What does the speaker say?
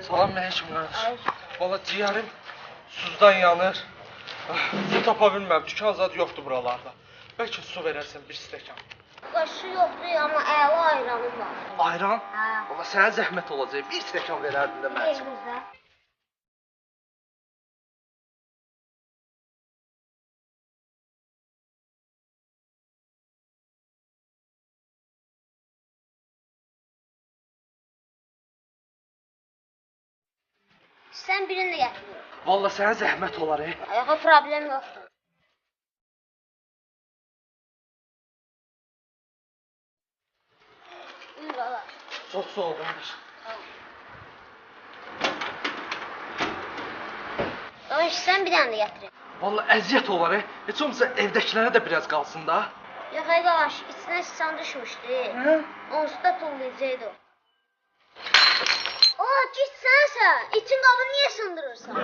Salam Mələkəm qardaş. Valla ciyərim suzdan yanır. Su tapa bilmirəm, dükan zad yoxdur buralarda. Bəlkə su verərsən bir stəkan. Su yoxdur, amma əla ayranım var. Ayran? Hə. Valla sənə zəhmət olacaq, bir stəkan verərdin də Mələkəm. Elimizdə. Sən birini də gətir. Valla sənə zəhmət olar. Ayağa problem yoxdur. Buyur qala. Çox sağ ol qardaş. Qalaş, sən bir dənə də gətir. Valla əziyyət olar. Heç olmasa evdəkilərə də biraz qalsın da. Yox, ay qalaş, içinə sıçan düşmüşdü. Hə? Onsuz da tullayacaqdı o. Git sənsən. İtin qabını niyə sındırırsan?